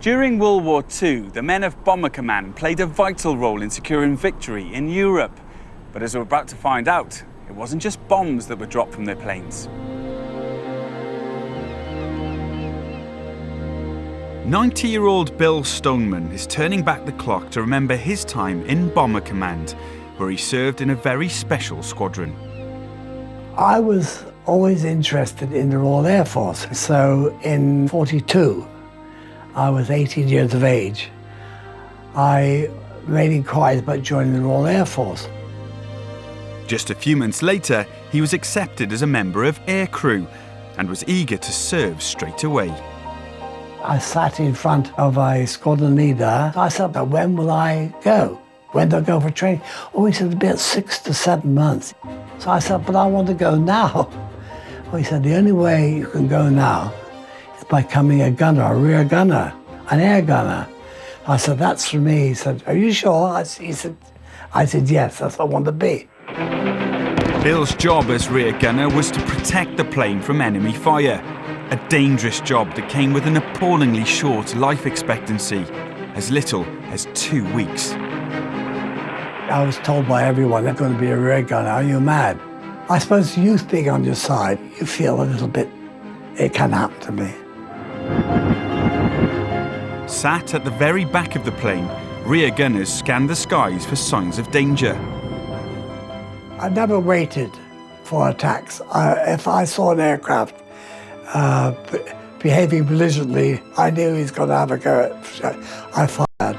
During World War II, the men of Bomber Command played a vital role in securing victory in Europe. But as we're about to find out, it wasn't just bombs that were dropped from their planes. 90-year-old Bill Stoneman is turning back the clock to remember his time in Bomber Command, where he served in a very special squadron. I was always interested in the Royal Air Force. So in '42, I was 18 years of age. I made inquiries about joining the Royal Air Force. Just a few months later, he was accepted as a member of aircrew and was eager to serve straight away. I sat in front of a squadron leader. I said, but when will I go? When do I go for training? Oh, he said, it'll be at 6 to 7 months. So I said, but I want to go now. Well, he said, the only way you can go now is by becoming a gunner, a rear gunner, an air gunner. I said, that's for me. He said, are you sure? I said, yes, that's what I want to be. Bill's job as rear gunner was to protect the plane from enemy fire. A dangerous job that came with an appallingly short life expectancy, as little as 2 weeks. I was told by everyone, they're going to be a rear gunner. Are you mad? I suppose youth being on your side, you feel a little bit, it can happen to me. Sat at the very back of the plane, rear gunners scanned the skies for signs of danger. I never waited for attacks. If I saw an aircraft behaving belligerently, I knew he was going to have a go at. I fired.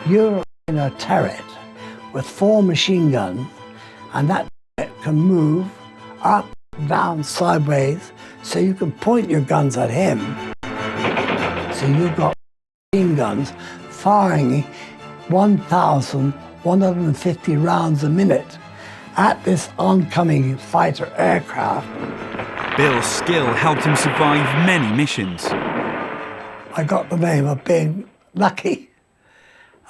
You're in a turret with 4 machine guns, and that turret can move up, down, sideways, so you can point your guns at him. So you've got machine guns firing 1,150 rounds a minute at this oncoming fighter aircraft. Bill's skill helped him survive many missions. I got the name of being lucky,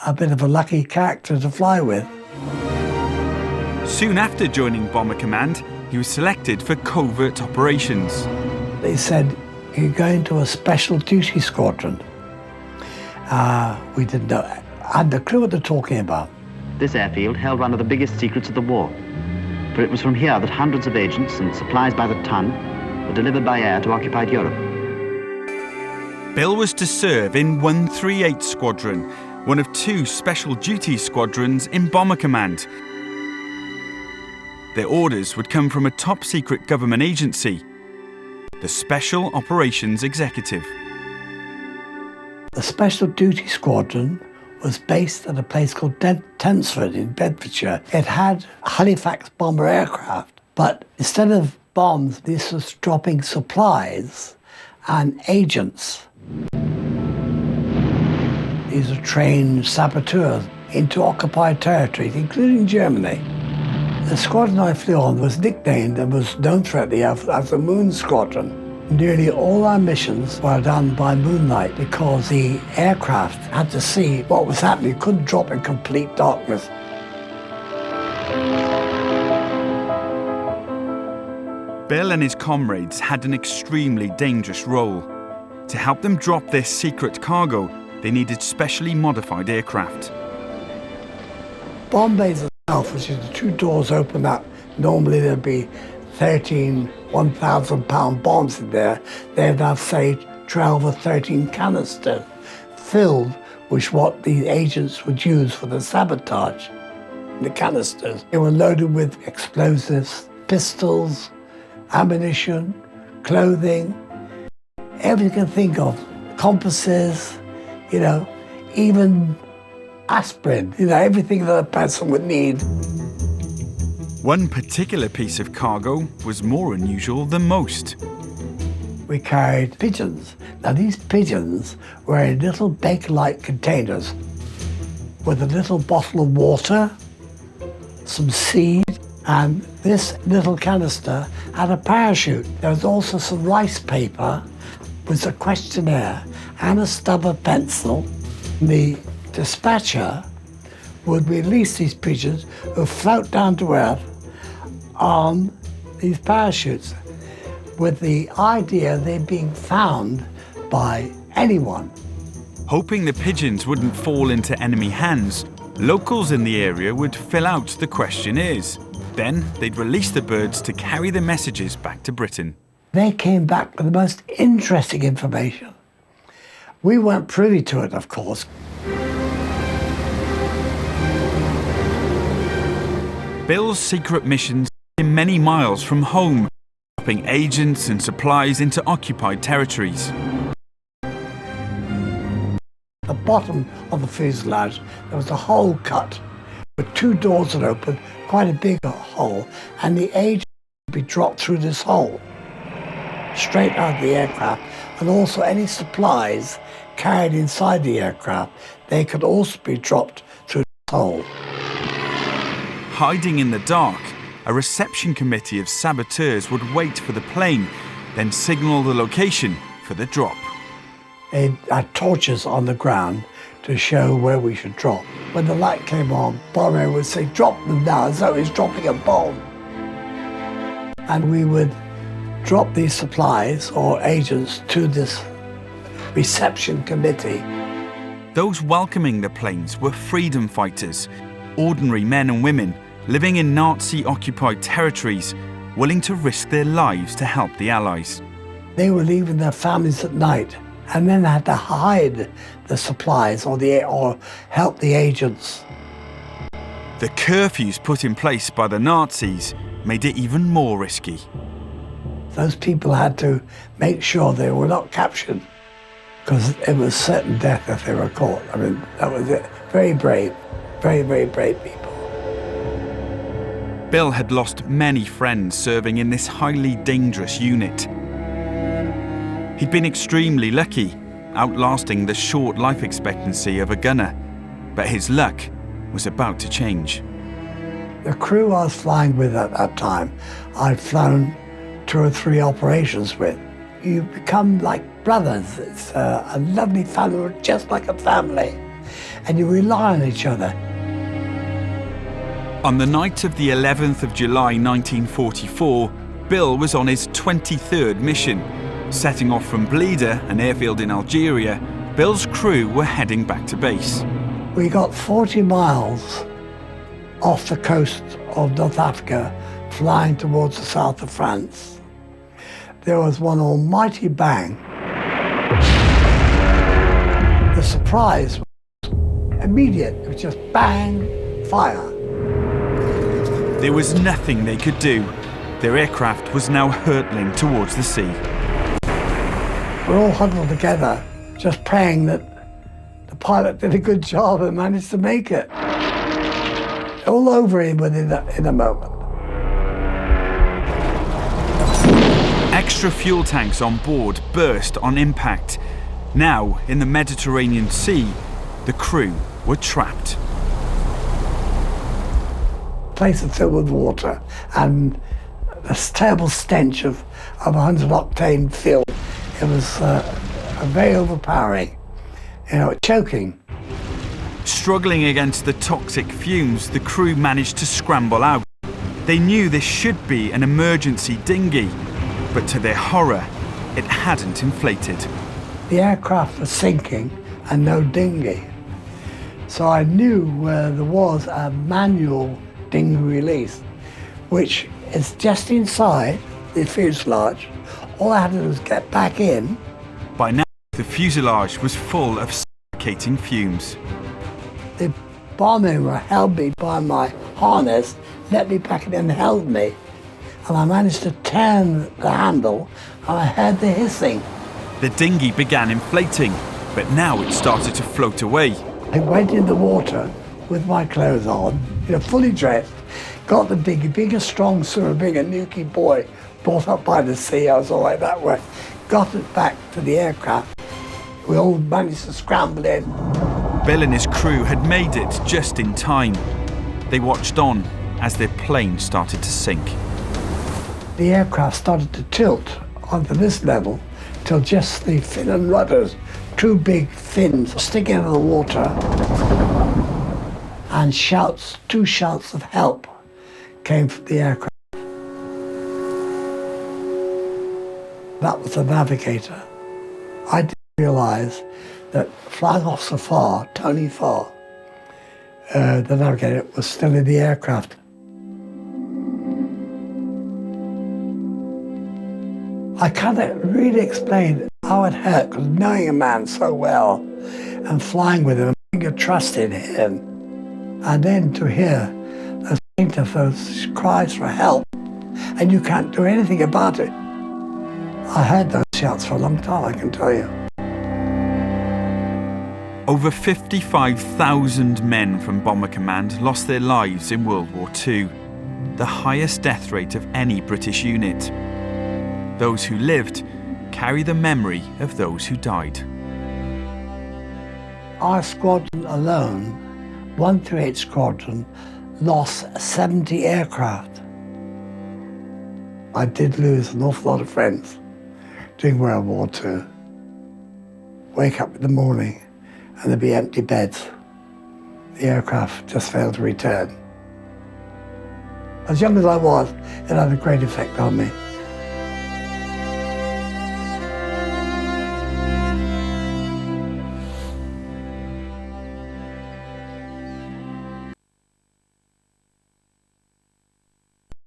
a bit of a lucky character to fly with. Soon after joining Bomber Command, he was selected for covert operations. They said, you're going to a special duty squadron. We didn't know. I had no clue what they're talking about. This airfield held one of the biggest secrets of the war, for it was from here that hundreds of agents and supplies by the ton were delivered by air to occupied Europe. Bill was to serve in 138 Squadron, one of 2 special duty squadrons in Bomber Command. Their orders would come from a top-secret government agency, the Special Operations Executive. The Special Duty Squadron was based at a place called Tensford in Bedfordshire. It had Halifax bomber aircraft, but instead of bombs, this was dropping supplies and agents. These are trained saboteurs into occupied territories, including Germany. The squadron I flew on was nicknamed and was known throughout the air as the Moon Squadron. Nearly all our missions were done by moonlight because the aircraft had to see what was happening. It couldn't drop in complete darkness. Bill and his comrades had an extremely dangerous role. To help them drop their secret cargo, they needed specially modified aircraft. Bomb bays itself, which is the 2 doors open up, normally there'd be 13 1,000-pound bombs in there. They'd have, say, 12 or 13 canisters filled with what the agents would use for the sabotage. The canisters, they were loaded with explosives, pistols, ammunition, clothing, everything you can think of, compasses, you know, even aspirin, you know, everything that a person would need. One particular piece of cargo was more unusual than most. We carried pigeons. Now these pigeons were in little bake-like containers with a little bottle of water, some seed, and this little canister had a parachute. There was also some rice paper with a questionnaire and a stub of pencil. The dispatcher would release these pigeons who float down to earth on these parachutes. with the idea they're being found by anyone. Hoping the pigeons wouldn't fall into enemy hands, locals in the area would fill out the questionnaires. Then they'd release the birds to carry the messages back to Britain. They came back with the most interesting information. We weren't privy to it, of course. Bill's secret missions took him many miles from home, dropping agents and supplies into occupied territories. At the bottom of the fuselage, there was a hole cut with two doors that opened, quite a big hole, and the agent would be dropped through this hole, straight out of the aircraft, and also any supplies carried inside the aircraft, they could also be dropped through this hole. Hiding in the dark, a reception committee of saboteurs would wait for the plane, then signal the location for the drop. They had torches on the ground to show where we should drop. When the light came on, bomber would say, "Drop them now," as though he's dropping a bomb. And we would drop these supplies or agents to this reception committee. Those welcoming the planes were freedom fighters, ordinary men and women living in Nazi-occupied territories, willing to risk their lives to help the Allies. They were leaving their families at night and then had to hide the supplies or help the agents. The curfews put in place by the Nazis made it even more risky. Those people had to make sure they were not captured, because it was certain death if they were caught. I mean, that was it. Very brave, very, very brave people. Bill had lost many friends serving in this highly dangerous unit. He'd been extremely lucky, outlasting the short life expectancy of a gunner, but his luck was about to change. The crew I was flying with at that time, I'd flown 2 or 3 operations with. You become like brothers. It's a lovely family, just like a family, and you rely on each other. On the night of the 11th of July 1944, Bill was on his 23rd mission. Setting off from Blida, an airfield in Algeria, Bill's crew were heading back to base. We got 40 miles off the coast of North Africa, flying towards the south of France. There was one almighty bang. The surprise was immediate. It was just bang, fire. There was nothing they could do. Their aircraft was now hurtling towards the sea. We're all huddled together, just praying that the pilot did a good job and managed to make it. All over him within in a moment. Extra fuel tanks on board burst on impact. Now, in the Mediterranean Sea, the crew were trapped. The place was filled with water and a terrible stench of 100-octane fuel. It was very overpowering, choking. Struggling against the toxic fumes, the crew managed to scramble out. They knew this should be an emergency dinghy, but to their horror, it hadn't inflated. The aircraft was sinking and no dinghy. So I knew where there was a manual dinghy release, which is just inside the fuselage. All I had to do was get back in. By now, the fuselage was full of suffocating fumes. The barmen held me by my harness, let me back in and held me. And I managed to turn the handle and I heard the hissing. The dinghy began inflating, but now it started to float away. I went in the water with my clothes on, fully dressed, got the dinghy, being a strong swimmer, being a nuky boy, brought up by the sea, I was all like that way, got it back to the aircraft. We all managed to scramble in. Bill and his crew had made it just in time. They watched on as their plane started to sink. The aircraft started to tilt onto this level till just the fin and rudders, 2 big fins sticking out of the water, and 2 shouts of help came from the aircraft. That was the navigator. I didn't realise that Flying Officer Farr, Tony Farr, the navigator, was still in the aircraft. I can't really explain how it hurt, because knowing a man so well and flying with him and putting your trust in him, and then to hear those plaintiff, those cries for help, and you can't do anything about it. I heard those shouts for a long time, I can tell you. Over 55,000 men from Bomber Command lost their lives in World War II, the highest death rate of any British unit. Those who lived carry the memory of those who died. Our squadron alone, 138 Squadron, lost 70 aircraft. I did lose an awful lot of friends during World War II. Wake up in the morning and there'd be empty beds. The aircraft just failed to return. As young as I was, it had a great effect on me.